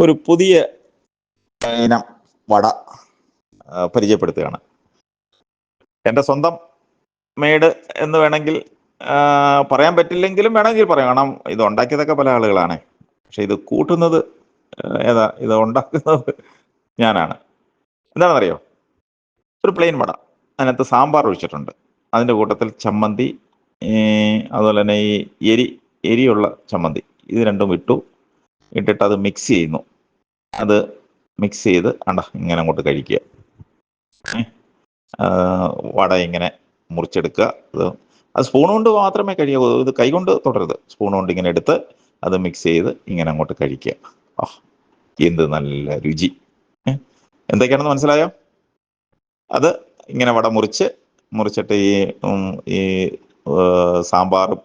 ഒരു പുതിയ ഇനം വട പരിചയപ്പെടുത്തുകയാണ്. എൻ്റെ സ്വന്തം മെയ്ഡ് എന്ന് വേണമെങ്കിൽ പറയാൻ പറ്റില്ലെങ്കിലും വേണമെങ്കിൽ പറയാം. കാരണം ഇത് ഉണ്ടാക്കിയതൊക്കെ പല ആളുകളാണ്. പക്ഷെ ഇത് കൂട്ടുന്നത് ഇത് ഉണ്ടാക്കുന്നത് ഞാനാണ്. എന്താണെന്നറിയോ? ഒരു പ്ലെയിൻ വട, അതിനകത്ത് സാമ്പാർ ഒഴിച്ചിട്ടുണ്ട്. അതിൻ്റെ കൂട്ടത്തിൽ ചമ്മന്തി, അതുപോലെ തന്നെ ഈ എരിയുള്ള ചമ്മന്തി, ഇത് രണ്ടും ഇട്ടിട്ട് അത് മിക്സ് ചെയ്യുന്നു. അത് മിക്സ് ചെയ്ത് ഇങ്ങനെ അങ്ങോട്ട് കഴിക്കുക. വട ഇങ്ങനെ മുറിച്ചെടുക്കുക. അത് സ്പൂൺ കൊണ്ട് മാത്രമേ കഴിയാവൂ. ഇത് കൈകൊണ്ട് തുടരുത്. സ്പൂൺ കൊണ്ട് ഇങ്ങനെ എടുത്ത് അത് മിക്സ് ചെയ്ത് ഇങ്ങനെ അങ്ങോട്ട് കഴിക്കുക. എന്ത് നല്ല രുചി! എന്തൊക്കെയാണെന്ന് മനസ്സിലായോ? അത് ഇങ്ങനെ വട മുറിച്ചിട്ട് ഈ സാമ്പാറും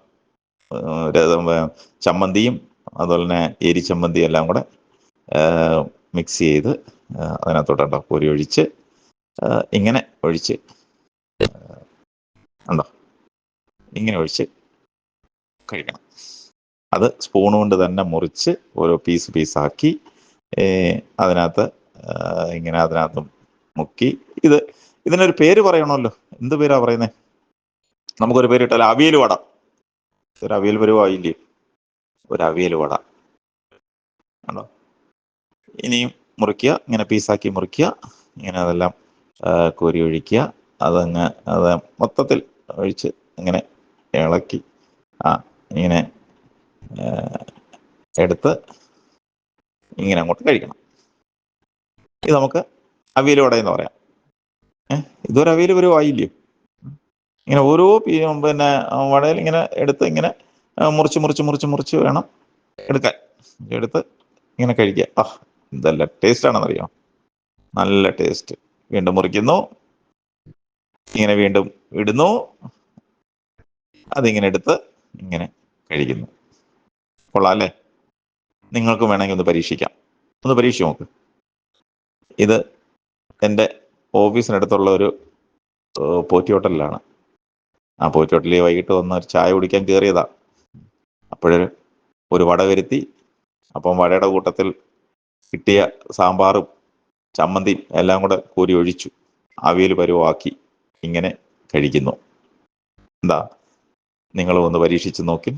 ചമ്മന്തിയും അതുപോലെ തന്നെ എരിച്ചമ്മന്തിയും എല്ലാം കൂടെ മിക്സ് ചെയ്ത് അതിനകത്തോട്ട് കോരി ഒഴിച്ച് ഇങ്ങനെ ഒഴിച്ച് ഇങ്ങനെ ഒഴിച്ച് കഴിക്കണം. അത് സ്പൂൺ കൊണ്ട് തന്നെ മുറിച്ച് ഓരോ പീസാക്കി അതിനകത്ത് മുക്കി. ഇതിനൊരു പേര് പറയണമല്ലോ. എന്ത് പേരാ പറയുന്നത്? നമുക്കൊരു പേര് ഇട്ടാൽ അവിയൽ വട. ഒരു അവിയൽ പരുവായില്ലേ? ഒരു അവിയൽ വട ഇനിയും മുറിക്കുക, ഇങ്ങനെ പീസാക്കി മുറിക്കുക, ഇങ്ങനെ അതെല്ലാം കോരി ഒഴിക്കുക. അത് മൊത്തത്തിൽ ഒഴിച്ച് ഇങ്ങനെ ഇളക്കി ഇങ്ങനെ എടുത്ത് ഇങ്ങനെ അങ്ങോട്ട് കഴിക്കണം. ഇത് നമുക്ക് അവിയൽ വട എന്ന് പറയാം. ഇതൊരു അവിയൽ പരുവായില്ലേ? ഇങ്ങനെ ഓരോ വടയിൽ ഇങ്ങനെ എടുത്ത് ഇങ്ങനെ മുറിച്ച് വേണം എടുക്കാൻ. എടുത്ത് ഇങ്ങനെ കഴിക്കുക. ഇതല്ല ടേസ്റ്റാണെന്നറിയാം. നല്ല ടേസ്റ്റ്. വീണ്ടും മുറിക്കുന്നു, ഇങ്ങനെ വീണ്ടും ഇടുന്നു, അതിങ്ങനെ എടുത്ത് ഇങ്ങനെ കഴിക്കുന്നു. കൊള്ളാം അല്ലേ? നിങ്ങൾക്ക് വേണമെങ്കിൽ ഒന്ന് പരീക്ഷിക്കാം. ഒന്ന് പരീക്ഷിച്ച് നോക്ക്. ഇത് എൻ്റെ ഓഫീസിനടുത്തുള്ള ഒരു പോറ്റി ഹോട്ടലിലാണ്. ആ പോറ്റി ഹോട്ടലിൽ വൈകിട്ട് വന്ന് ഒരു ചായ കുടിക്കാൻ കയറിയതാ. ഒരു വട വരുത്തി. അപ്പം വടയുടെ കൂട്ടത്തിൽ കിട്ടിയ സാമ്പാറും ചമ്മന്തിയും എല്ലാം കൂടെ കോരി ഒഴിച്ചു, അവിയൽ പരുവാക്കി ഇങ്ങനെ കഴിക്കുന്നു. നിങ്ങൾ ഒന്ന് പരീക്ഷിച്ച് നോക്കി.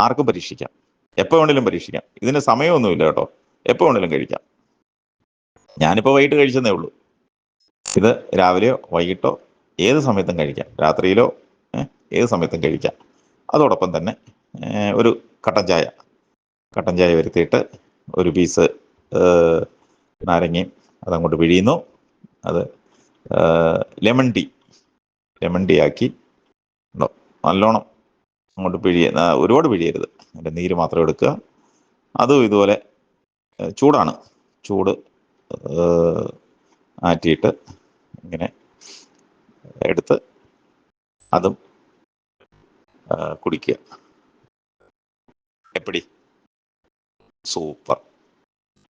ആർക്കും പരീക്ഷിക്കാം, എപ്പോൾ വേണേലും പരീക്ഷിക്കാം. ഇതിന് സമയമൊന്നുമില്ല കേട്ടോ. എപ്പോൾ വേണേലും കഴിക്കാം. ഞാനിപ്പോൾ വൈകിട്ട് കഴിച്ചതേ ഉള്ളൂ. ഇത് രാവിലെയോ വൈകിട്ടോ ഏത് സമയത്തും കഴിക്കാം. രാത്രിയിലോ ഏത് സമയത്തും കഴിക്കാം. അതോടൊപ്പം തന്നെ ഒരു കട്ടൻ ചായ വരുത്തിയിട്ട് ഒരു പീസ് നാരങ്ങയും അതങ്ങോട്ട് പിഴിയുന്നു. അത് ലെമൺ ടീ ആക്കി നല്ലോണം അങ്ങോട്ട് ഒരുപാട് പിഴിയരുത്. അതിൻ്റെ നീര് മാത്രം എടുക്കുക. അതും ഇതുപോലെ ചൂട് ആറ്റിയിട്ട് ഇങ്ങനെ എടുത്ത് അതും കുടിക്കുക. എപ്പടി? സൂപ്പർ.